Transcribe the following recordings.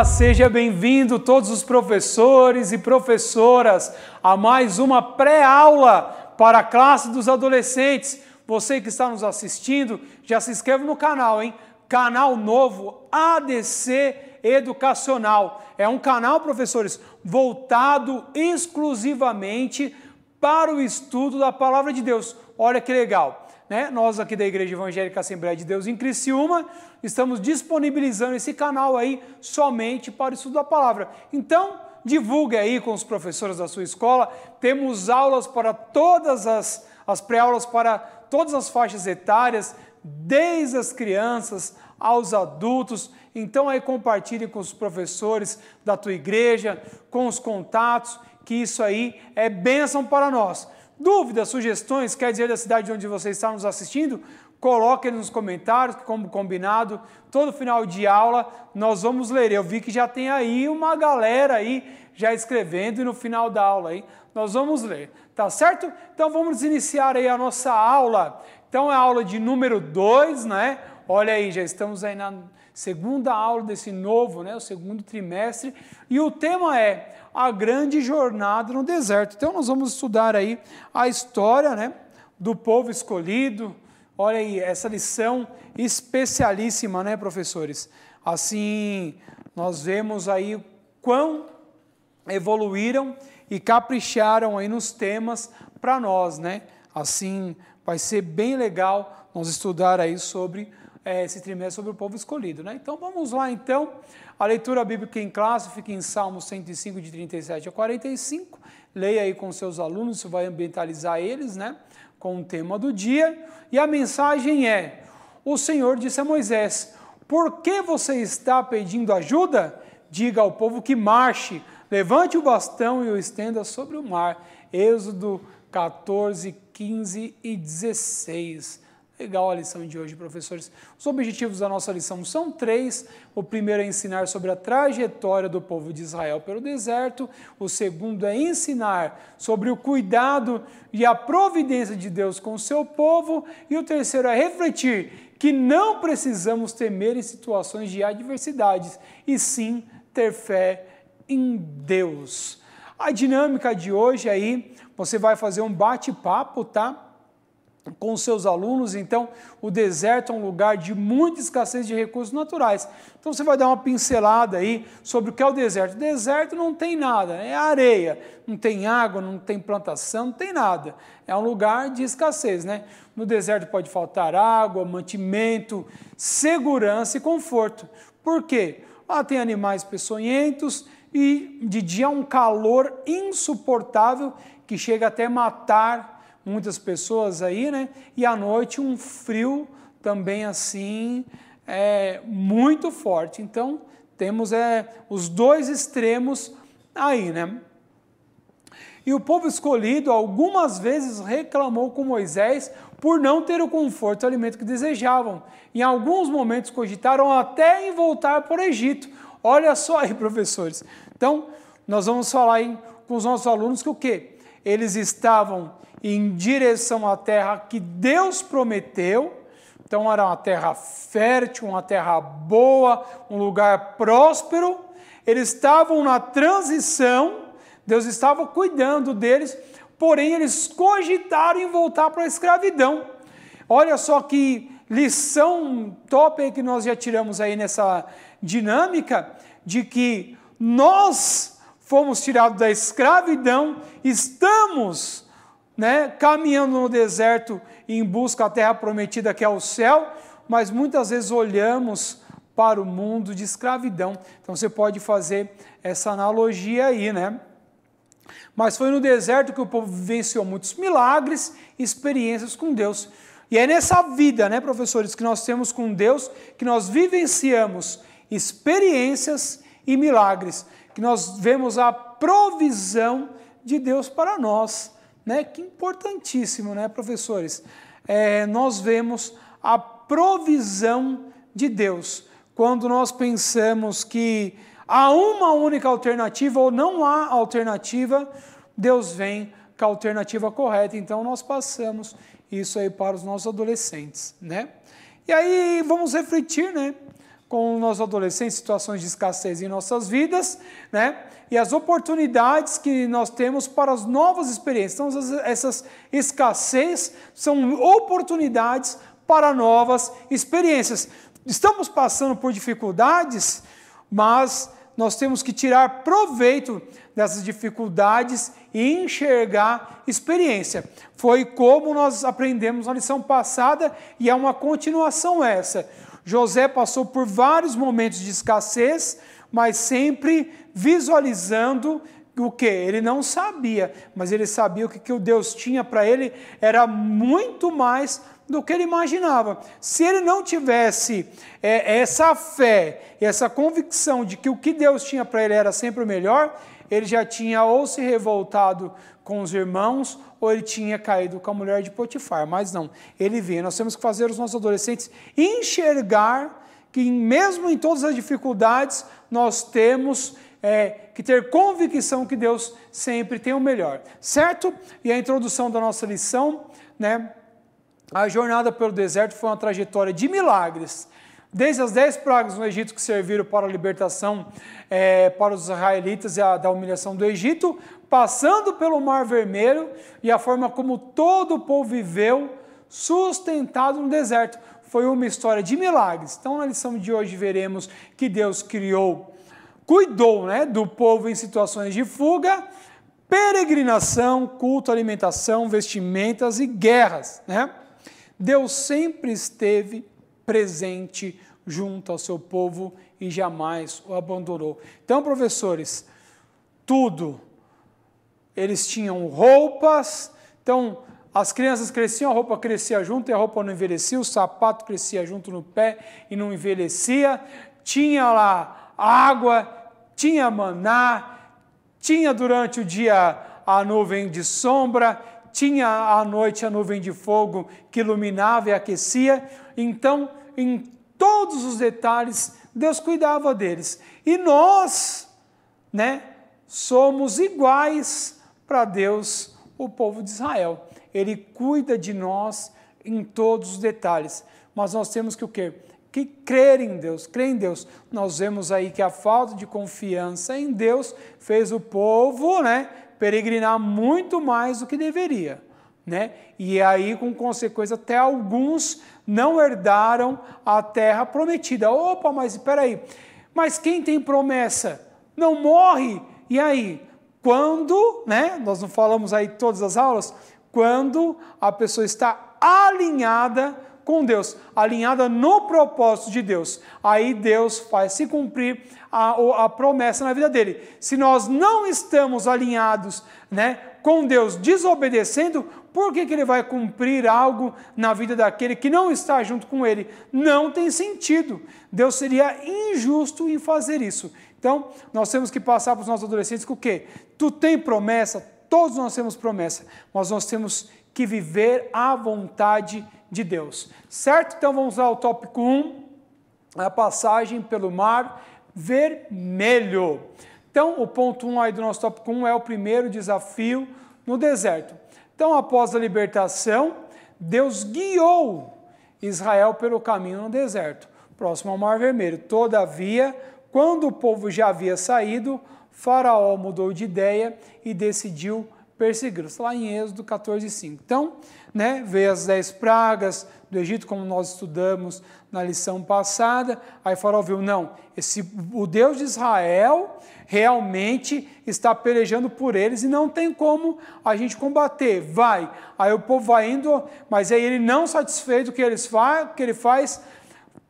Olá, seja bem-vindo todos os professores e professoras a mais uma pré-aula para a classe dos adolescentes. Você que está nos assistindo, já se inscreve no canal, hein? Canal novo ADC Educacional. É um canal, professores, voltado exclusivamente para o estudo da Palavra de Deus. Olha que legal, né? Nós aqui da Igreja Evangélica Assembleia de Deus em Criciúma estamos disponibilizando esse canal aí somente para o estudo da Palavra. Então, divulgue aí com os professores da sua escola. Temos aulas para todas as pré-aulas para todas as faixas etárias, desde as crianças aos adultos. Então aí compartilhe com os professores da tua igreja, com os contatos, que isso aí é bênção para nós. Dúvidas, sugestões, quer dizer da cidade onde você está nos assistindo? Coloque nos comentários, que como combinado, todo final de aula nós vamos ler. Eu vi que já tem aí uma galera aí já escrevendo e no final da aula aí nós vamos ler, tá certo? Então vamos iniciar aí a nossa aula. Então é a aula de número 2, né? Olha aí, já estamos aí na segunda aula desse novo, né? O segundo trimestre. E o tema é a grande jornada no deserto. Então nós vamos estudar aí a história, né, do povo escolhido. Olha aí, essa lição especialíssima, né, professores? Assim, nós vemos aí quão evoluíram e capricharam aí nos temas para nós, né? Assim, vai ser bem legal nós estudar aí sobre esse trimestre sobre o povo escolhido, né? Então, vamos lá, então. A leitura bíblica em classe fica em Salmos 105, de 37 a 45. Leia aí com seus alunos, isso vai ambientalizar eles, né, com o tema do dia. E a mensagem é: o Senhor disse a Moisés, por que você está pedindo ajuda? Diga ao povo que marche, levante o bastão e o estenda sobre o mar. Êxodo 14, 15 e 16. Legal a lição de hoje, professores. Os objetivos da nossa lição são 3. O primeiro é ensinar sobre a trajetória do povo de Israel pelo deserto. O segundo é ensinar sobre o cuidado e a providência de Deus com o seu povo. E o terceiro é refletir que não precisamos temer em situações de adversidades, e sim ter fé em Deus. A dinâmica de hoje aí, você vai fazer um bate-papo, tá? Com os seus alunos. Então, o deserto é um lugar de muita escassez de recursos naturais. Então, você vai dar uma pincelada aí sobre o que é o deserto. O deserto não tem nada, é areia, não tem água, não tem plantação, não tem nada. É um lugar de escassez, né? No deserto pode faltar água, mantimento, segurança e conforto. Por quê? Lá tem animais peçonhentos e de dia um calor insuportável que chega até matar muitas pessoas aí, né? E à noite um frio também assim, muito forte. Então, temos os dois extremos aí, né? E o povo escolhido algumas vezes reclamou com Moisés por não ter o conforto e o alimento que desejavam. Em alguns momentos cogitaram até em voltar para o Egito. Olha só aí, professores. Então, nós vamos falar aí com os nossos alunos que o quê? Eles estavam em direção à terra que Deus prometeu. Então era uma terra fértil, uma terra boa, um lugar próspero. Eles estavam na transição, Deus estava cuidando deles, porém eles cogitaram em voltar para a escravidão. Olha só que lição top aí que nós já tiramos aí nessa dinâmica, de que nós fomos tirados da escravidão, estamos, né, caminhando no deserto em busca da terra prometida que é o céu, mas muitas vezes olhamos para o mundo de escravidão. Então você pode fazer essa analogia aí, né? Mas foi no deserto que o povo vivenciou muitos milagres e experiências com Deus. E é nessa vida, né, professores, que nós temos com Deus, que nós vivenciamos experiências e milagres, que nós vemos a provisão de Deus para nós. Né? Que importantíssimo, né, professores? Nós vemos a provisão de Deus. Quando nós pensamos que há uma única alternativa ou não há alternativa, Deus vem com a alternativa correta. Então, nós passamos isso aí para os nossos adolescentes, né? E aí, vamos refletir, né? com os nossos adolescentes, situações de escassez em nossas vidas, né? E as oportunidades que nós temos para as novas experiências. Então, essas escassez são oportunidades para novas experiências. Estamos passando por dificuldades, mas nós temos que tirar proveito dessas dificuldades e enxergar experiência. Foi como nós aprendemos na lição passada e é uma continuação essa. José passou por vários momentos de escassez, mas sempre visualizando o que? Ele não sabia, mas ele sabia que o que o Deus tinha para ele era muito mais do que ele imaginava. Se ele não tivesse essa fé, essa convicção de que o que Deus tinha para ele era sempre o melhor, ele já tinha ou se revoltado com os irmãos, ou ele tinha caído com a mulher de Potifar, mas não, ele vê. Nós temos que fazer os nossos adolescentes enxergar que mesmo em todas as dificuldades, nós temos que ter convicção que Deus sempre tem o melhor, certo? E a introdução da nossa lição, né? A jornada pelo deserto foi uma trajetória de milagres. Desde as 10 pragas no Egito que serviram para a libertação para os israelitas e da humilhação do Egito, passando pelo Mar Vermelho e a forma como todo o povo viveu sustentado no deserto. Foi uma história de milagres. Então, na lição de hoje, veremos que Deus cuidou, né, do povo em situações de fuga, peregrinação, culto, alimentação, vestimentas e guerras, né? Deus sempre esteve presente junto ao seu povo e jamais o abandonou. Então, professores, tudo. Eles tinham roupas, então as crianças cresciam, a roupa crescia junto e a roupa não envelhecia, o sapato crescia junto no pé e não envelhecia, tinha lá água, tinha maná, tinha durante o dia a nuvem de sombra, tinha à noite a nuvem de fogo que iluminava e aquecia. Então, em todos os detalhes, Deus cuidava deles. E nós, né, somos iguais para Deus, o povo de Israel. Ele cuida de nós em todos os detalhes. Mas nós temos que o quê? Que crer em Deus, crer em Deus. Nós vemos aí que a falta de confiança em Deus fez o povo, né, peregrinar muito mais do que deveria, né? E aí, com consequência, até alguns não herdaram a terra prometida. Opa, mas espera aí. Mas quem tem promessa não morre? E aí? Quando, né? Nós não falamos aí todas as aulas, quando a pessoa está alinhada com Deus, alinhada no propósito de Deus, aí Deus faz se cumprir a promessa na vida dele. Se nós não estamos alinhados, né, com Deus, desobedecendo, por que ele vai cumprir algo na vida daquele que não está junto com ele? Não tem sentido. Deus seria injusto em fazer isso. Então, nós temos que passar para os nossos adolescentes que o quê? Tu tem promessa, todos nós temos promessa, mas nós temos que viver a vontade de Deus, certo? Então vamos ao tópico 1, a passagem pelo Mar Vermelho. Então o ponto 1 aí do nosso tópico 1 é o primeiro desafio no deserto. Então, após a libertação, Deus guiou Israel pelo caminho no deserto, próximo ao Mar Vermelho. Todavia, quando o povo já havia saído, Faraó mudou de ideia e decidiu persegui-los, lá em Êxodo 14:5. Então, né, veio as 10 pragas do Egito, como nós estudamos na lição passada. Aí Faraó viu, não, o Deus de Israel realmente está pelejando por eles e não tem como a gente combater. Vai. Aí o povo vai indo, mas aí ele não satisfeito do que ele faz,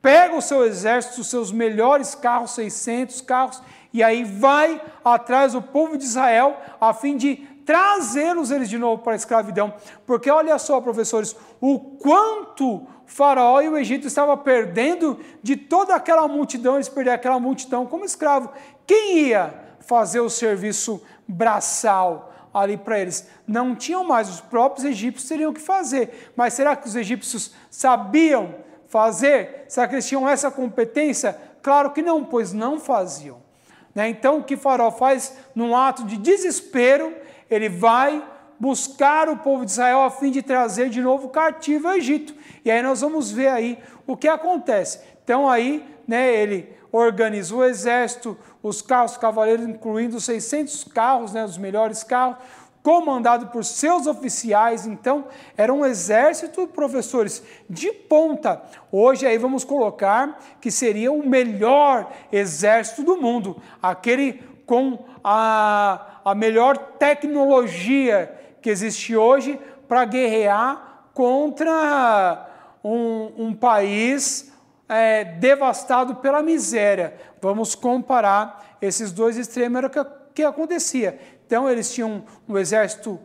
pega o seu exército, os seus melhores carros, 600 carros, e aí vai atrás do povo de Israel a fim de trazê-los eles de novo para a escravidão. Porque olha só, professores, o quanto Faraó e o Egito estavam perdendo de toda aquela multidão, eles perderam aquela multidão como escravo. Quem ia fazer o serviço braçal ali para eles? Não tinham mais, os próprios egípcios teriam que fazer. Mas será que os egípcios sabiam fazer? Será que eles tinham essa competência? Claro que não, pois não faziam. Então, o que Faraó faz num ato de desespero, ele vai, buscar o povo de Israel a fim de trazer de novo cativo ao Egito. E aí nós vamos ver aí o que acontece. Então aí, né, ele organiza o exército, os carros cavaleiros, incluindo 600 carros, né, os melhores carros, comandado por seus oficiais. Então, era um exército, professores, de ponta. Hoje aí vamos colocar que seria o melhor exército do mundo, aquele com a melhor tecnologia que existe hoje para guerrear contra um país devastado pela miséria. Vamos comparar esses dois extremos, era o que acontecia. Então, eles tinham um exército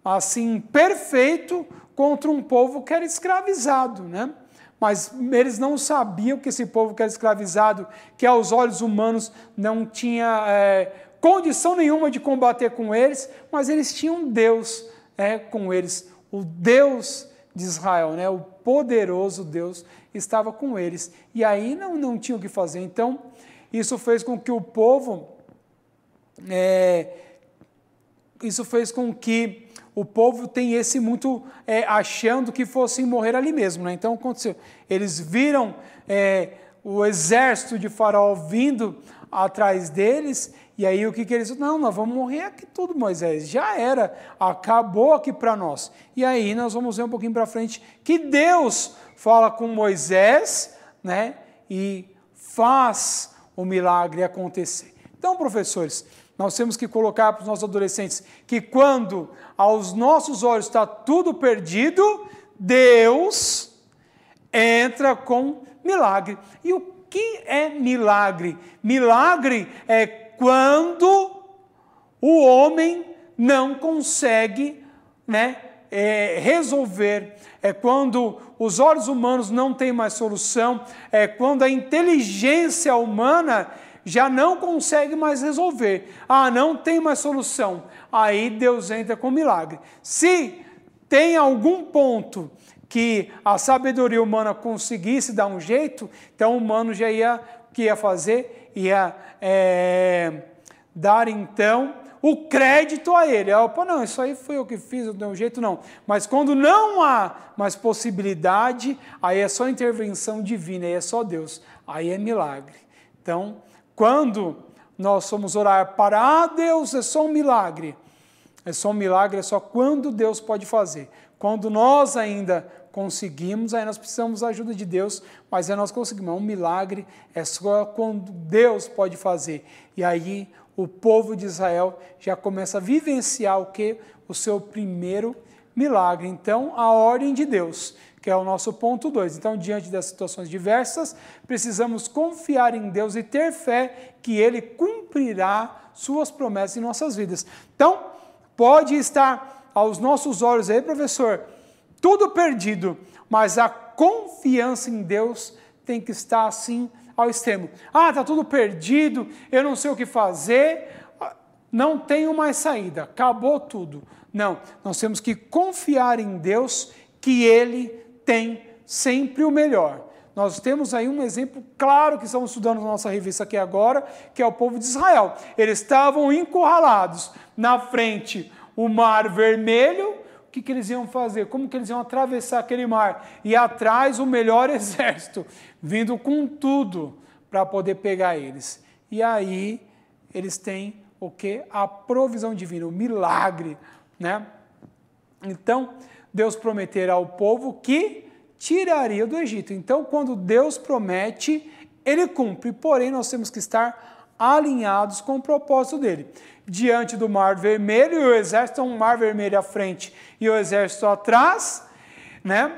assim perfeito contra um povo que era escravizado, né? Mas eles não sabiam que esse povo que era escravizado, que aos olhos humanos não tinha condição nenhuma de combater com eles, mas eles tinham Deus com eles, o Deus de Israel, né? O poderoso Deus estava com eles. E aí não tinha o que fazer. Então, isso fez com que o povo... Isso fez com que o povo tenhesse muito achando que fossem morrer ali mesmo, né? Então, aconteceu. Eles viram o exército de Faraó vindo atrás deles, e aí o que eles disseram? Não, nós vamos morrer aqui tudo, Moisés, já era, acabou aqui para nós. E aí nós vamos ver um pouquinho para frente que Deus fala com Moisés, né? E faz o milagre acontecer. Então, professores, nós temos que colocar para os nossos adolescentes que quando aos nossos olhos está tudo perdido, Deus entra com milagre. E o que é milagre? Milagre é quando o homem não consegue, né, resolver. É quando os olhos humanos não têm mais solução. É quando a inteligência humana já não consegue mais resolver. Não tem mais solução. Aí Deus entra com milagre. Se tem algum ponto que a sabedoria humana conseguisse dar um jeito, então o humano já ia, o que ia fazer? Ia dar então o crédito a ele. Não, isso aí foi eu que fiz, eu dei um jeito, não. Mas quando não há mais possibilidade, aí é só intervenção divina, aí é só Deus. Aí é milagre. Então, quando nós somos orar para Deus, é só um milagre. É só um milagre, é só quando Deus pode fazer. Quando nós ainda conseguimos, aí nós precisamos da ajuda de Deus, mas aí nós conseguimos. Um milagre é só quando Deus pode fazer. E aí o povo de Israel já começa a vivenciar o quê? O seu primeiro milagre. Então, a ordem de Deus, que é o nosso ponto 2. Então, diante das situações diversas, precisamos confiar em Deus e ter fé que Ele cumprirá suas promessas em nossas vidas. Então, pode estar aos nossos olhos aí, professor, tudo perdido, mas a confiança em Deus tem que estar assim ao extremo. Está tudo perdido, eu não sei o que fazer, não tenho mais saída, acabou tudo. Não, nós temos que confiar em Deus que Ele tem sempre o melhor. Nós temos aí um exemplo claro que estamos estudando na nossa revista aqui agora, que é o povo de Israel. Eles estavam encurralados na frente, o Mar Vermelho. O que eles iam fazer? Como que eles iam atravessar aquele mar? E atrás o melhor exército, vindo com tudo para poder pegar eles. E aí eles têm o quê? A provisão divina, o milagre, né? Então, Deus prometera ao povo que tiraria do Egito. Então, quando Deus promete, Ele cumpre. Porém, nós temos que estar alinhados com o propósito dEle. Diante do Mar Vermelho, e o exército, um Mar Vermelho à frente e o exército atrás, né?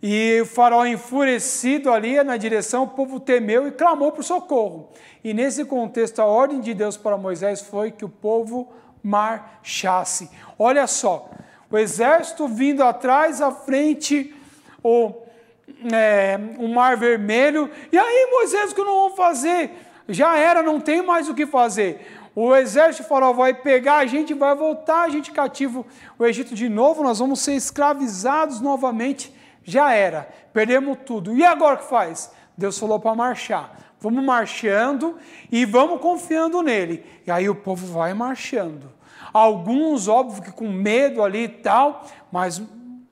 E o faraó enfurecido ali na direção, o povo temeu e clamou por socorro. E nesse contexto, a ordem de Deus para Moisés foi que o povo marchasse. Olha só, o exército vindo atrás, à frente, o Mar Vermelho. E aí, Moisés, o que nós vamos fazer? Já era, não tem mais o que fazer. O exército faraó vai pegar a gente, vai voltar a gente cativo o Egito de novo, nós vamos ser escravizados novamente. Já era, perdemos tudo. E agora o que faz? Deus falou para marchar. Vamos marchando e vamos confiando nele. E aí o povo vai marchando. Alguns, óbvio que com medo ali e tal, mas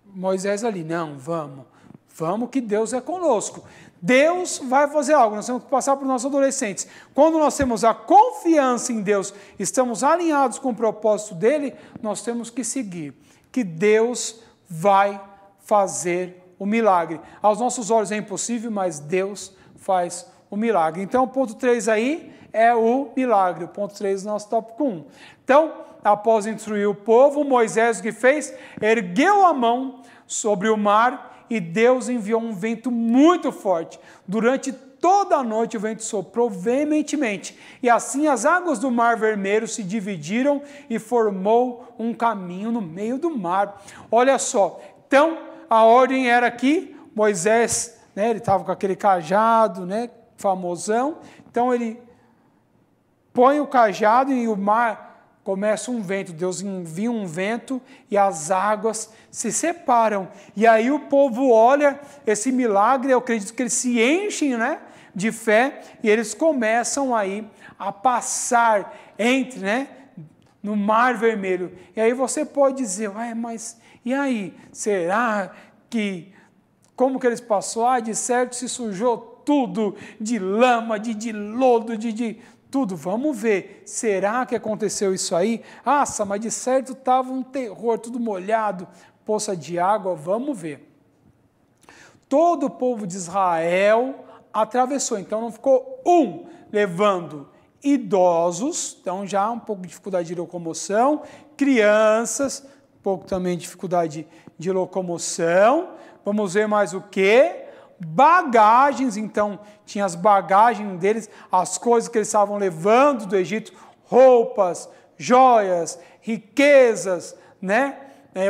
Moisés ali, não, vamos que Deus é conosco. Deus vai fazer algo, nós temos que passar para os nossos adolescentes. Quando nós temos a confiança em Deus, estamos alinhados com o propósito dele, nós temos que seguir, que Deus vai fazer o milagre. Aos nossos olhos é impossível, mas Deus faz o milagre. Então, o ponto 3 aí é o milagre, o ponto 3 do nosso tópico 1. Então, após instruir o povo, Moisés o que fez? Ergueu a mão sobre o mar e Deus enviou um vento muito forte. Durante toda a noite o vento soprou veementemente, e assim as águas do Mar Vermelho se dividiram e formou um caminho no meio do mar. Olha só, então a ordem era que Moisés, né, ele estava com aquele cajado, né, famosão, então ele põe o cajado e o mar começa um vento, Deus envia um vento e as águas se separam. E aí o povo olha esse milagre, eu acredito que eles se enchem, né, de fé, e eles começam aí a passar entre, né, no Mar Vermelho. E aí você pode dizer, ué, mas e aí? Será que, como que eles passaram? De certo se sujou tudo, de lama, de lodo, de tudo. Vamos ver, será que aconteceu isso aí? Nossa, mas de certo estava um terror, tudo molhado, poça de água, vamos ver. Todo o povo de Israel atravessou, então não ficou levando idosos, então já um pouco de dificuldade de locomoção, crianças, um pouco também de dificuldade de locomoção, vamos ver mais o quê? Bagagens, então tinha as bagagens deles, as coisas que eles estavam levando do Egito, roupas, joias, riquezas, né?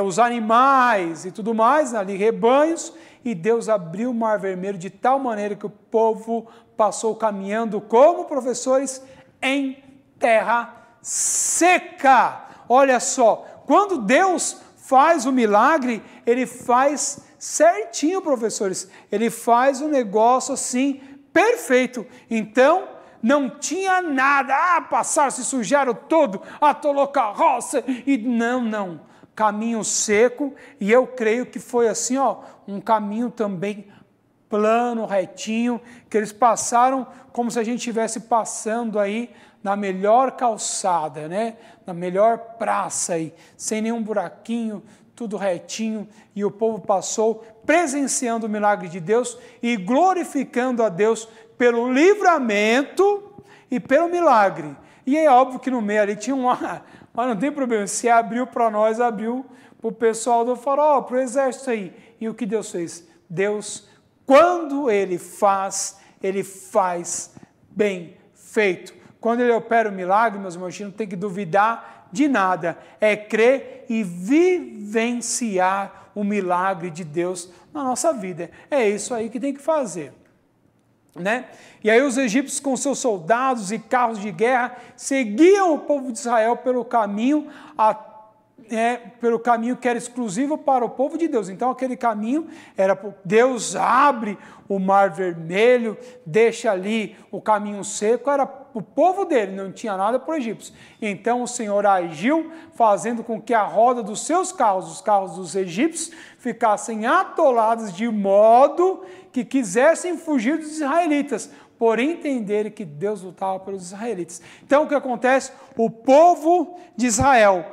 Os animais e tudo mais, ali rebanhos, e Deus abriu o Mar Vermelho de tal maneira que o povo passou caminhando como professores em terra seca. Olha só, quando Deus faz o milagre, ele faz certinho, professores, ele faz um negócio assim, perfeito. Então, não tinha nada, passaram, se sujaram todo, atolou carroça, e não, caminho seco, e eu creio que foi assim, ó, um caminho também plano, retinho, que eles passaram como se a gente estivesse passando aí na melhor calçada, né? Na melhor praça aí, sem nenhum buraquinho, tudo retinho, e o povo passou presenciando o milagre de Deus e glorificando a Deus pelo livramento e pelo milagre. E é óbvio que no meio ali tinha mas não tem problema, se abriu para nós, abriu para o pessoal do farol, para o exército aí. E o que Deus fez? Deus, quando Ele faz bem feito. Quando Ele opera o milagre, meus irmãos, a gente não tem que duvidar de nada, é crer e vivenciar o milagre de Deus na nossa vida. É isso aí que tem que fazer, né? E aí os egípcios com seus soldados e carros de guerra seguiam o povo de Israel pelo caminho que era exclusivo para o povo de Deus. Então aquele caminho era, Deus abre o Mar Vermelho, deixa ali o caminho seco, era o povo dele, não tinha nada para os egípcios. Então o Senhor agiu, fazendo com que a roda dos seus carros, os carros dos egípcios, ficassem atolados de modo que quisessem fugir dos israelitas, por entenderem que Deus lutava pelos israelitas. Então o que acontece? O povo de Israel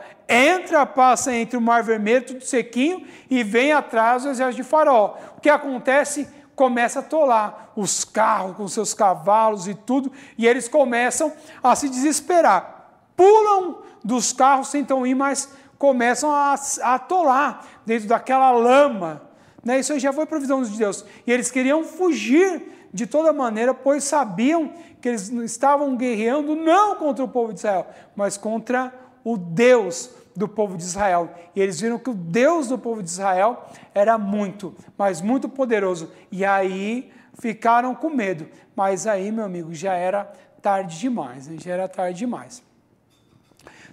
passa entre o Mar Vermelho, tudo sequinho, e vem atrás do exército de Faraó. O que acontece? Começa a atolar os carros com seus cavalos e tudo, e eles começam a se desesperar. Pulam dos carros, tentam ir, mas começam a atolar dentro daquela lama. Né? Isso aí já foi provisão de Deus. E eles queriam fugir de toda maneira, pois sabiam que eles estavam guerreando não contra o povo de Israel, mas contra o Deus do povo de Israel. E eles viram que o Deus do povo de Israel era muito, mas muito poderoso. E aí ficaram com medo. Mas aí, meu amigo, já era tarde demais, né? Já era tarde demais.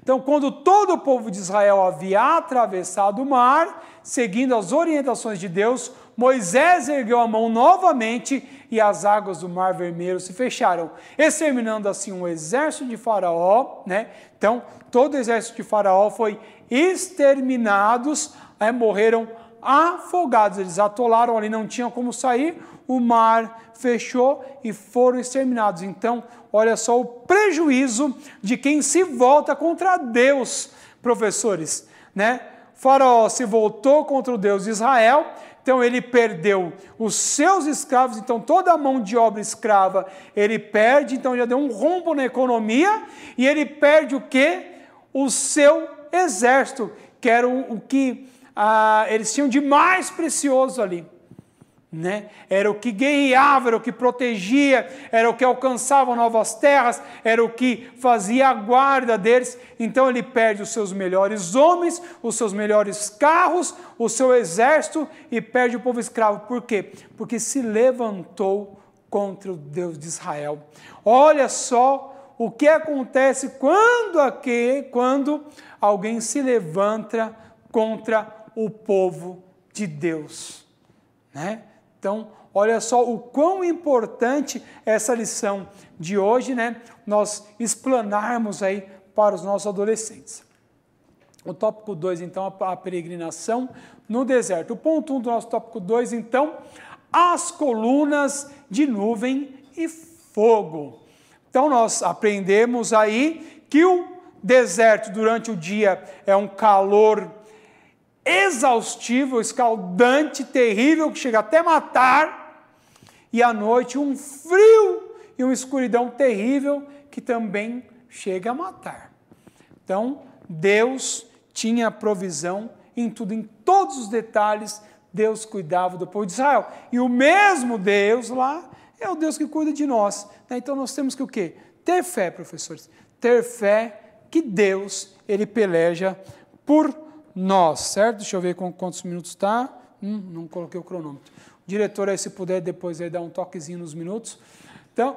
Então, quando todo o povo de Israel havia atravessado o mar, seguindo as orientações de Deus, Moisés ergueu a mão novamente e as águas do Mar Vermelho se fecharam, exterminando assim o exército de Faraó, né? Então, todo o exército de Faraó foi exterminados, morreram afogados, eles atolaram ali, não tinham como sair, o mar fechou e foram exterminados. Então, olha só o prejuízo de quem se volta contra Deus, professores, né? Faraó se voltou contra o Deus de Israel, então ele perdeu os seus escravos, então toda a mão de obra escrava ele perde, então já deu um rombo na economia, e ele perde o quê? O seu exército, que era o que eles tinham de mais precioso ali. Né? Era o que guerreava, era o que protegia, era o que alcançava novas terras, era o que fazia a guarda deles. Então ele perde os seus melhores homens, os seus melhores carros, o seu exército, e perde o povo escravo. Por quê? Porque se levantou contra o Deus de Israel. Olha só o que acontece quando alguém se levanta contra o povo de Deus, né? Então, olha só o quão importante é essa lição de hoje, né? Nós explanarmos aí para os nossos adolescentes. O tópico 2, então, a peregrinação no deserto. O ponto 1 do nosso tópico 2, então, as colunas de nuvem e fogo. Então, nós aprendemos aí que o deserto durante o dia é um calor exaustivo, escaldante, terrível, que chega até matar, e à noite um frio e uma escuridão terrível que também chega a matar. Então, Deus tinha provisão em tudo, em todos os detalhes, Deus cuidava do povo de Israel. E o mesmo Deus lá é o Deus que cuida de nós. Então, nós temos que o quê? Ter fé, professores. Ter fé que Deus, Ele peleja por nós, certo? Deixa eu ver quantos minutos está. Não coloquei o cronômetro. O diretor aí, se puder, depois aí dar um toquezinho nos minutos. Então,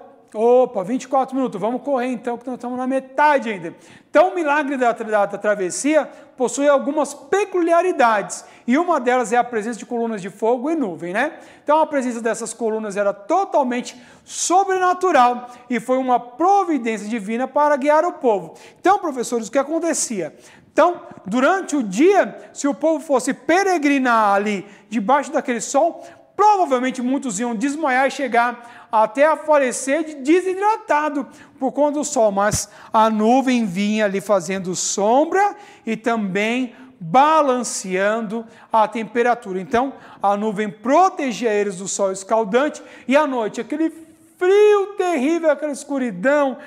24 minutos. Vamos correr então, que nós estamos na metade ainda. Então, o milagre da travessia possui algumas peculiaridades. E uma delas é a presença de colunas de fogo e nuvem, né? Então, a presença dessas colunas era totalmente sobrenatural e foi uma providência divina para guiar o povo. Então, professores, o que acontecia? Então, durante o dia, se o povo fosse peregrinar ali debaixo daquele sol, provavelmente muitos iam desmaiar e chegar até a falecer desidratado por conta do sol, mas a nuvem vinha ali fazendo sombra e também balanceando a temperatura. Então, a nuvem protegia eles do sol escaldante, e à noite, aquele frio terrível, aquela escuridão,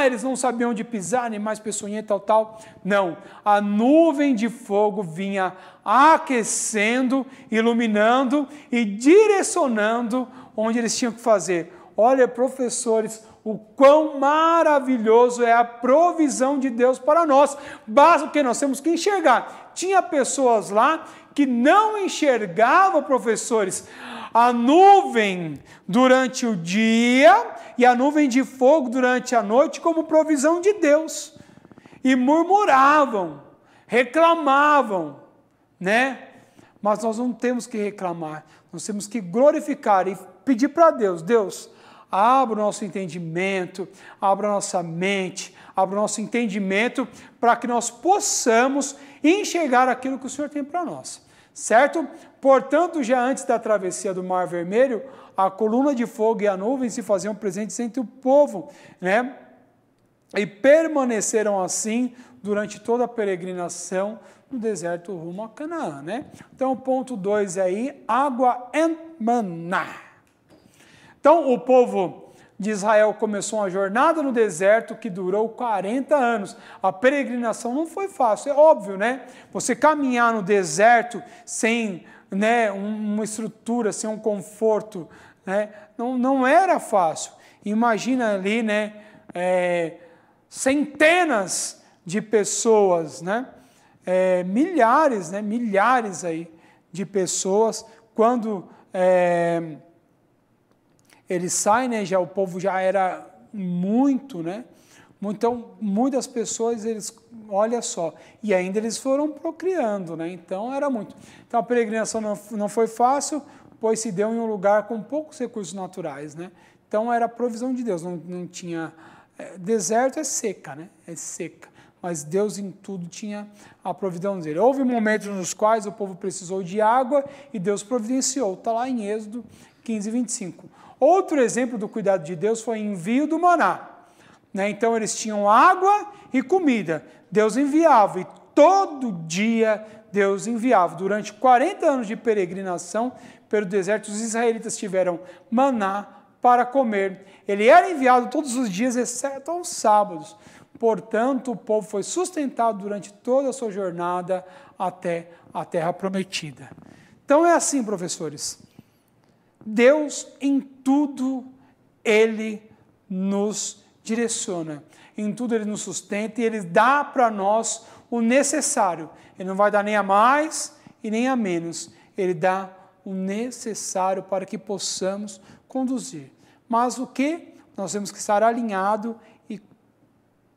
eles não sabiam onde pisar, animais peçonhentos, tal. Não, a nuvem de fogo vinha aquecendo, iluminando e direcionando onde eles tinham que fazer. Olha, professores, o quão maravilhoso é a provisão de Deus para nós. Basta o que nós temos que enxergar. Tinha pessoas lá que não enxergavam, professores, a nuvem durante o dia e a nuvem de fogo durante a noite como provisão de Deus. E murmuravam, reclamavam, né? Mas nós não temos que reclamar, nós temos que glorificar e pedir para Deus, Deus, abra o nosso entendimento, abra a nossa mente, abra o nosso entendimento para que nós possamos enxergar aquilo que o Senhor tem para nós. Certo? Portanto, já antes da travessia do Mar Vermelho, a coluna de fogo e a nuvem se faziam presentes entre o povo, né? E permaneceram assim durante toda a peregrinação no deserto rumo a Canaã, né? Então, ponto 2 aí, água e maná. Então, o povo de Israel começou uma jornada no deserto que durou 40 anos. A peregrinação não foi fácil, é óbvio, né? Você caminhar no deserto sem, né, uma estrutura, sem um conforto, né, não era fácil. Imagina ali, né, centenas de pessoas, né, milhares aí de pessoas, quando ele sai, né, o povo já era muito, né, Então, muitas pessoas, olha só, e ainda eles foram procriando, né? Então, era muito. Então, a peregrinação não foi fácil, pois se deu em um lugar com poucos recursos naturais, né? Então, era a provisão de Deus, não tinha... deserto é seca, né? É seca. Mas Deus em tudo tinha a providência dele. Houve momentos nos quais o povo precisou de água e Deus providenciou. Está lá em Êxodo 15, 25. Outro exemplo do cuidado de Deus foi o envio do maná. Né? Então eles tinham água e comida. Deus enviava e todo dia Deus enviava. Durante 40 anos de peregrinação pelo deserto, os israelitas tiveram maná para comer. Ele era enviado todos os dias, exceto aos sábados. Portanto, o povo foi sustentado durante toda a sua jornada até a terra prometida. Então é assim, professores. Deus em tudo, Ele nos direciona. Em tudo Ele nos sustenta e Ele dá para nós o necessário. Ele não vai dar nem a mais e nem a menos. Ele dá o necessário para que possamos conduzir. Mas o que? Nós temos que estar alinhados e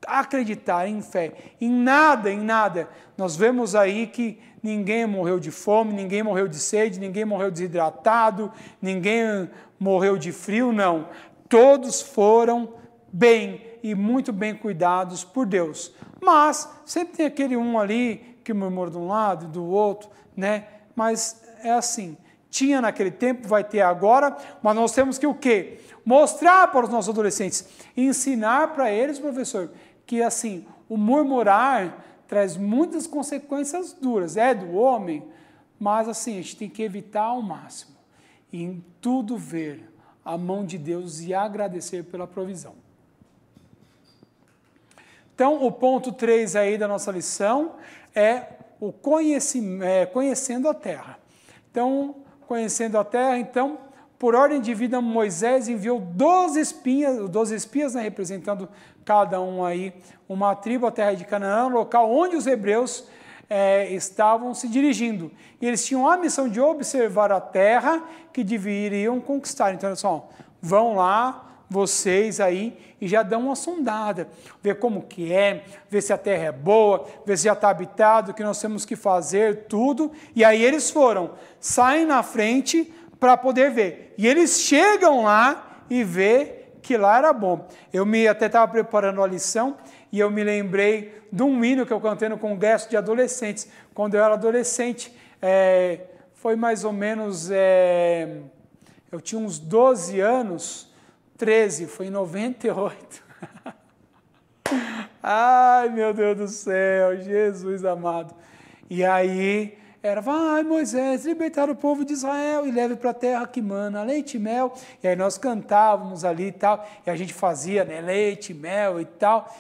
acreditar em fé. Em nada. Nós vemos aí que ninguém morreu de fome, ninguém morreu de sede, ninguém morreu desidratado, ninguém morreu de frio, não. Todos foram bem e muito bem cuidados por Deus. Mas sempre tem aquele um ali que murmura de um lado e do outro, né? Mas é assim. Tinha naquele tempo, vai ter agora, mas nós temos que o quê? Mostrar para os nossos adolescentes, ensinar para eles, professor, que assim, o murmurar traz muitas consequências duras, é do homem, mas assim, a gente tem que evitar ao máximo. E em tudo ver a mão de Deus e agradecer pela provisão. Então, o ponto 3 aí da nossa lição é o conhecendo a terra. Então, conhecendo a terra, então, por ordem de vida, Moisés enviou 12 espias, né, representando cada um aí, uma tribo, a terra de Canaã, local onde os hebreus estavam se dirigindo. E eles tinham a missão de observar a terra que deveriam conquistar. Então, olha só, vão lá, vocês aí, e já dão uma sondada, ver como que é, ver se a terra é boa, ver se já está habitado, o que nós temos que fazer, tudo. E aí eles saem na frente para poder ver. E eles chegam lá e vê que lá era bom. Eu até estava preparando a lição e eu me lembrei de um hino que eu cantei no congresso de adolescentes. Quando eu era adolescente, foi mais ou menos, eu tinha uns 12 anos, 13, foi em 98. Ai, meu Deus do céu, Jesus amado. E aí, vai Moisés, libertar o povo de Israel e leve para a terra que mana leite e mel. E aí nós cantávamos ali e tal, e a gente fazia, né, leite, mel e tal,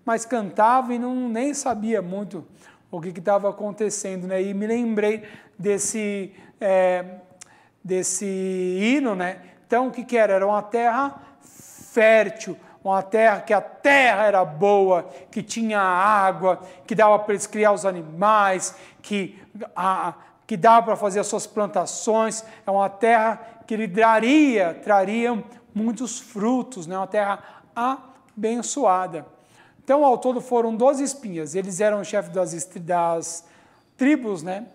mas cantava e nem sabia muito o que estava acontecendo, né? E me lembrei desse hino, né? Então, o que era? Era uma terra fértil, uma terra que a terra era boa, que tinha água, que dava para eles criar os animais, que dava para fazer as suas plantações. É uma terra que lhe traria muitos frutos, né? Uma terra abençoada. Então, ao todo foram 12 espias. Eles eram chefes das tribos, né,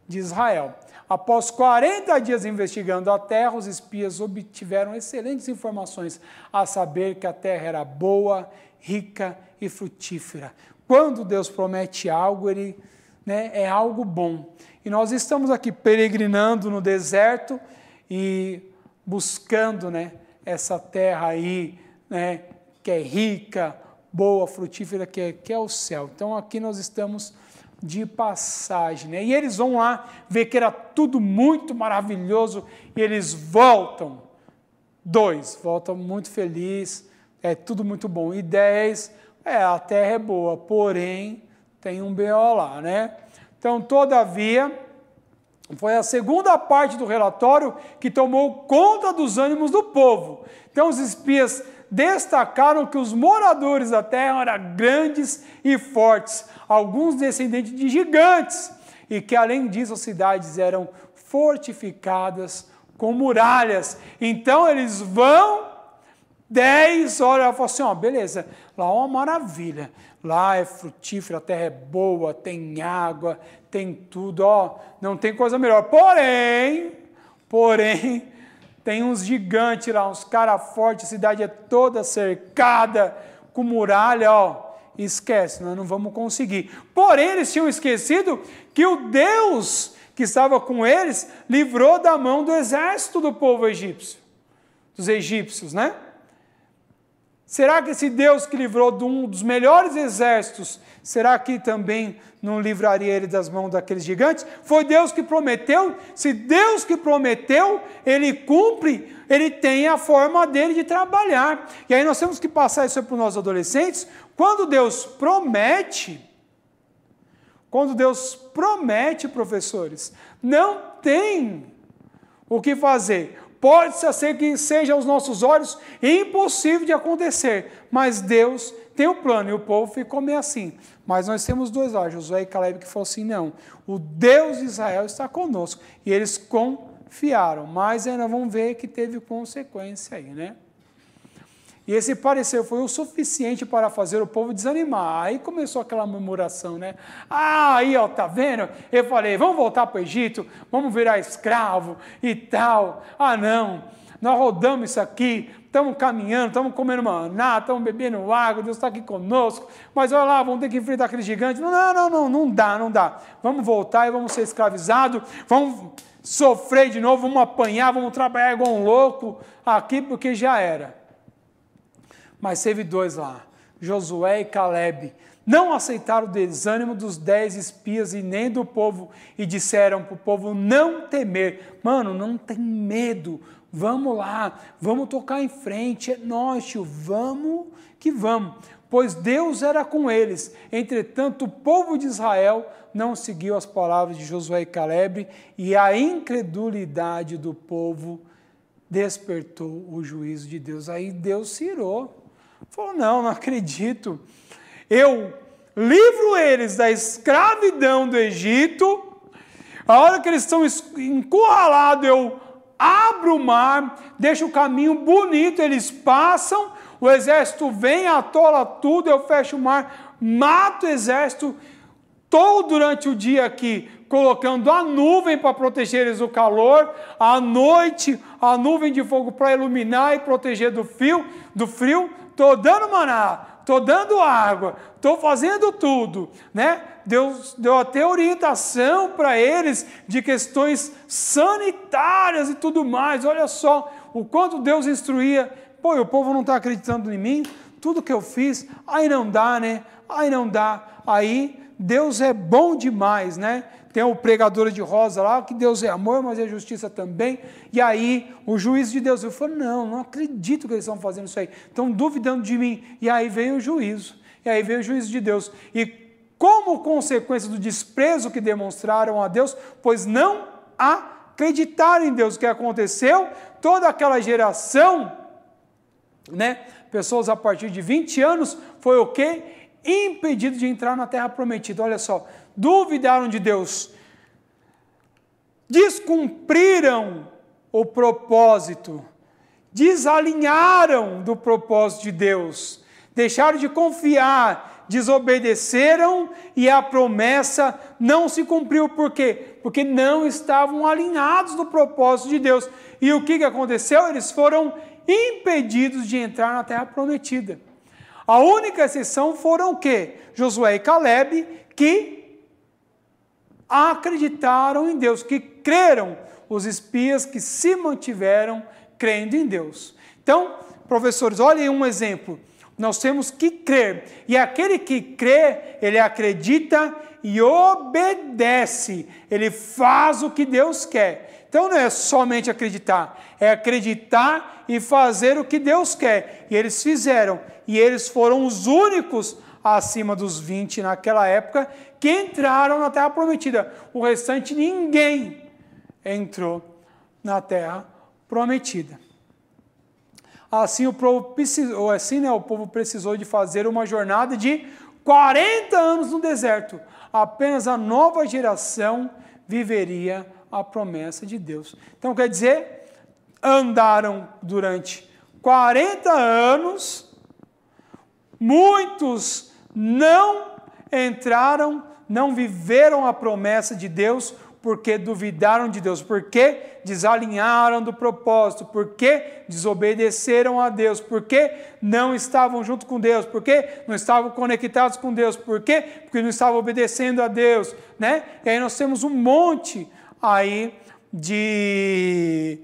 de Israel. Após 40 dias investigando a terra, os espias obtiveram excelentes informações, a saber que a terra era boa, rica e frutífera. Quando Deus promete algo, Ele, né, é algo bom. E nós estamos aqui peregrinando no deserto e buscando, né, essa terra aí, né, que é rica, boa, frutífera, que é o céu. Então aqui nós estamos de passagem, né? E eles vão lá ver que era tudo muito maravilhoso e eles voltam. 2, voltam muito felizes, é tudo muito bom. E 10, a terra é boa, porém tem um BO lá, né? Então, todavia, foi a segunda parte do relatório que tomou conta dos ânimos do povo. Então, os espias destacaram que os moradores da terra eram grandes e fortes, alguns descendentes de gigantes, e que além disso as cidades eram fortificadas com muralhas. Então eles vão, 10 horas, falam assim, beleza, lá é uma maravilha. Lá é frutífera, a terra é boa, tem água, tem tudo, ó, não tem coisa melhor. Porém, tem uns gigantes lá, uns caras fortes, a cidade é toda cercada, com muralha, ó. Esquece, nós não vamos conseguir. Porém, eles tinham esquecido que o Deus que estava com eles livrou da mão do exército do povo egípcio, dos egípcios, né? Será que esse Deus que livrou de um dos melhores exércitos, será que também não livraria ele das mãos daqueles gigantes? Foi Deus que prometeu. Se Deus que prometeu, ele cumpre, ele tem a forma dele de trabalhar. E aí nós temos que passar isso para os nossos adolescentes. Quando Deus promete, professores, não tem o que fazer. Pode ser que seja aos nossos olhos impossível de acontecer, mas Deus tem um plano, e o povo ficou meio assim. Mas nós temos dois lá, Josué e Caleb, que falou assim, não, o Deus de Israel está conosco. E eles confiaram, mas ainda vamos ver que teve consequência aí, né? E esse parecer foi o suficiente para fazer o povo desanimar. Aí começou aquela murmuração, né? Aí, ó, tá vendo? Eu falei, vamos voltar para o Egito, vamos virar escravo e tal. Não, nós rodamos isso aqui, estamos caminhando, estamos comendo maná, estamos bebendo água, Deus está aqui conosco, mas olha lá, vamos ter que enfrentar aquele gigante. Não dá. Vamos voltar e vamos ser escravizados, vamos sofrer de novo, vamos apanhar, vamos trabalhar igual um louco aqui, porque já era. Mas teve dois lá, Josué e Caleb, não aceitaram o desânimo dos 10 espias e nem do povo, e disseram para o povo não temer. Mano, não tem medo, vamos lá, vamos tocar em frente, é nós, tio, vamos que vamos. Pois Deus era com eles. Entretanto, o povo de Israel não seguiu as palavras de Josué e Caleb, e a incredulidade do povo despertou o juízo de Deus. Aí Deus se irou. Falou, não acredito. Eu livro eles da escravidão do Egito. A hora que eles estão encurralados, eu abro o mar, deixo o caminho bonito, eles passam, o exército vem, atola tudo, eu fecho o mar, mato o exército. Estou durante o dia aqui colocando a nuvem para proteger eles do calor, à noite a nuvem de fogo para iluminar e proteger do frio. Estou dando maná, estou dando água, estou fazendo tudo, né? Deus deu até orientação para eles de questões sanitárias e tudo mais. Olha só o quanto Deus instruía. Pô, o povo não está acreditando em mim, tudo que eu fiz, aí não dá, né? Aí Deus é bom demais, né? Tem o pregador de rosa lá, que Deus é amor, mas é justiça também. E aí o juiz de Deus falou, não acredito que eles estão fazendo isso aí, estão duvidando de mim. E aí veio o juízo, de Deus. E como consequência do desprezo que demonstraram a Deus, pois não acreditaram em Deus, o que aconteceu? Toda aquela geração, né? Pessoas a partir de 20 anos, foi o quê? Impedido de entrar na terra prometida. Olha só, duvidaram de Deus, descumpriram o propósito, desalinharam do propósito de Deus, deixaram de confiar, desobedeceram e a promessa não se cumpriu. Por quê? Porque não estavam alinhados no propósito de Deus. E o que aconteceu? Eles foram impedidos de entrar na terra prometida. A única exceção foram o quê? Josué e Caleb, que acreditaram em Deus, que creram, os espias que se mantiveram crendo em Deus. Então, professores, olhem um exemplo. Nós temos que crer. E aquele que crê, ele acredita e obedece. Ele faz o que Deus quer. Então não é somente acreditar, é acreditar e fazer o que Deus quer. E eles fizeram. E eles foram os únicos acima dos 20 naquela época que entraram na terra prometida. O restante ninguém entrou na terra prometida. Assim o povo precisou de fazer uma jornada de 40 anos no deserto. Apenas a nova geração viveria a promessa de Deus. Então quer dizer, andaram durante 40 anos, Muitos não entraram, não viveram a promessa de Deus, porque duvidaram de Deus, porque desalinharam do propósito, porque desobedeceram a Deus, porque não estavam junto com Deus, porque não estavam conectados com Deus, porque não estavam obedecendo a Deus, né? E aí nós temos um monte aí de,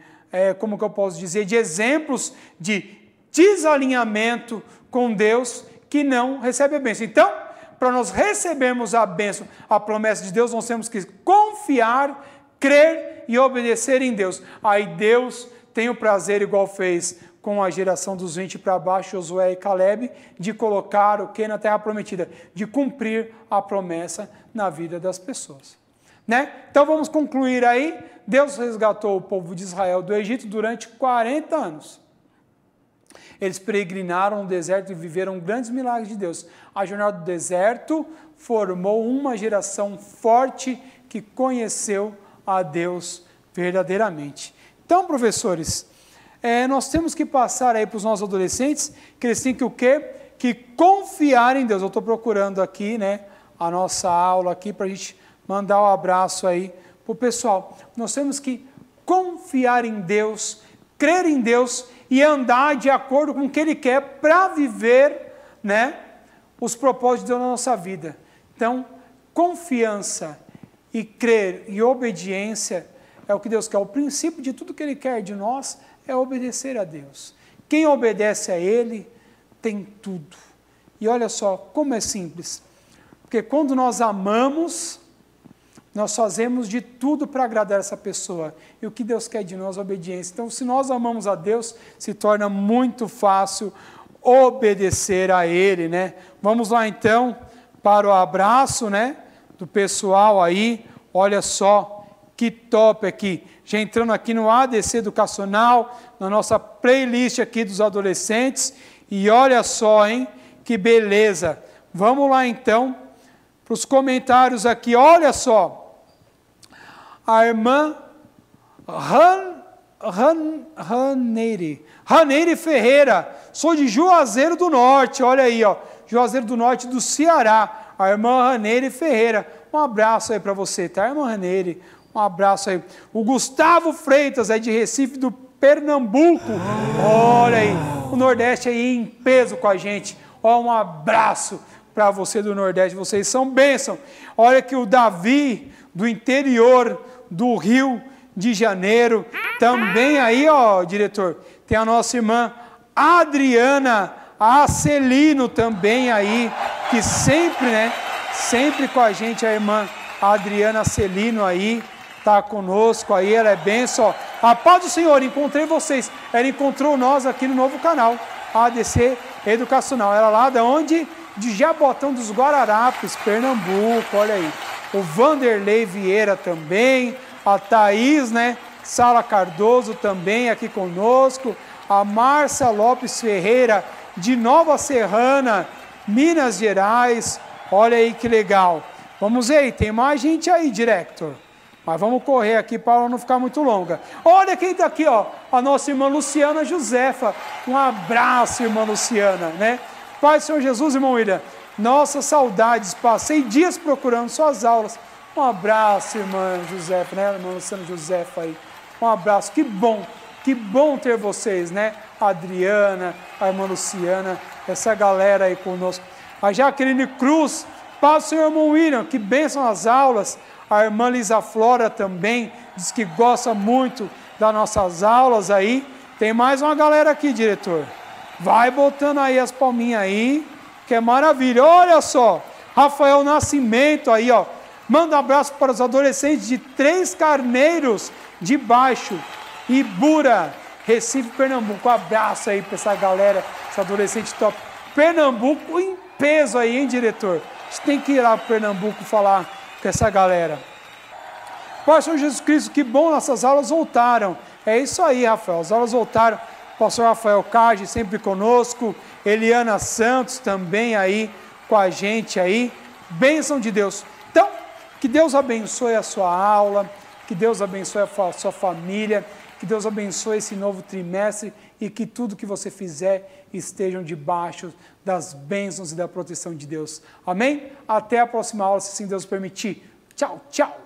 como que eu posso dizer, de exemplos de desalinhamento com Deus que não recebe a bênção. Então, para nós recebermos a bênção, a promessa de Deus, nós temos que confiar, crer e obedecer em Deus. Aí Deus tem o prazer, igual fez com a geração dos 20 para baixo, Josué e Caleb, de colocar o que na terra prometida, de cumprir a promessa na vida das pessoas. Né? Então vamos concluir aí. Deus resgatou o povo de Israel do Egito durante 40 anos. Eles peregrinaram no deserto e viveram grandes milagres de Deus. A jornada do deserto formou uma geração forte que conheceu a Deus verdadeiramente. Então, professores, nós temos que passar aí para os nossos adolescentes que eles têm que o quê? Que confiar em Deus. Eu estou procurando aqui, né, a nossa aula aqui para a gente mandar um abraço aí para o pessoal. Nós temos que confiar em Deus, crer em Deus e andar de acordo com o que Ele quer para viver, né, os propósitos de Deus na nossa vida. Então, confiança e crer e obediência é o que Deus quer. O princípio de tudo que Ele quer de nós é obedecer a Deus. Quem obedece a Ele tem tudo. E olha só como é simples. Porque quando nós amamos, nós fazemos de tudo para agradar essa pessoa. E o que Deus quer de nós é obediência. Então, se nós amamos a Deus, se torna muito fácil obedecer a Ele, né? Vamos lá, então, para o abraço, né, do pessoal aí. Olha só que top aqui. Já entrando aqui no ADC Educacional, na nossa playlist aqui dos adolescentes. E olha só, hein, que beleza. Vamos lá, então, para os comentários aqui. Olha só. A irmã Raneire Ferreira, sou de Juazeiro do Norte, olha aí, ó, Juazeiro do Norte do Ceará, a irmã Raneire Ferreira, um abraço aí para você, tá, irmã Raneire, um abraço aí. O Gustavo Freitas, é de Recife do Pernambuco, olha aí, o Nordeste aí em peso com a gente, ó, um abraço para você do Nordeste, vocês são bênção. Olha que o Davi, do interior do Rio de Janeiro, também aí, ó, diretor, tem a nossa irmã Adriana Acelino também aí, que sempre, né, sempre com a gente, a irmã Adriana Acelino aí, tá conosco aí, ela é bênção, ó. A paz do Senhor, encontrei vocês, ela encontrou nós aqui no novo canal, ADC Educacional, ela lá de onde? De Jabotão dos Guararapes, Pernambuco, olha aí. O Vanderlei Vieira também, a Thaís, né, Sala Cardoso também aqui conosco, a Márcia Lopes Ferreira, de Nova Serrana, Minas Gerais, olha aí que legal. Vamos ver, tem mais gente aí, diretor, mas vamos correr aqui para não ficar muito longa. Olha quem está aqui, ó, a nossa irmã Luciana Josefa, um abraço, irmã Luciana, né? Pai do Senhor Jesus, irmão William, nossas saudades, passei dias procurando suas aulas. Um abraço, irmã Josefa, né? Irmã Luciana Josefa aí. Um abraço, que bom ter vocês, né? A Adriana, a irmã Luciana, essa galera aí conosco. A Jaqueline Cruz, paz do Senhor, irmão William, que bênção as aulas. A irmã Lisa Flora também, diz que gosta muito das nossas aulas aí. Tem mais uma galera aqui, diretor. Vai botando aí as palminhas aí, que é maravilha. Olha só, Rafael Nascimento aí, ó. Manda um abraço para os adolescentes de Três Carneiros de Baixo, Ibura, Recife, Pernambuco. Um abraço aí para essa galera, esse adolescente top. Pernambuco em peso aí, hein, diretor? A gente tem que ir lá para Pernambuco falar com essa galera. Pai do Senhor Jesus Cristo, que bom, nossas aulas voltaram. É isso aí, Rafael, as aulas voltaram. Pastor Rafael Cage sempre conosco, Eliana Santos também aí com a gente aí, bênção de Deus. Então, que Deus abençoe a sua aula, que Deus abençoe a sua família, que Que Deus abençoe esse novo trimestre e que tudo que você fizer estejam debaixo das bênçãos e da proteção de Deus. Amém? Até a próxima aula, se assim Deus permitir. Tchau, tchau!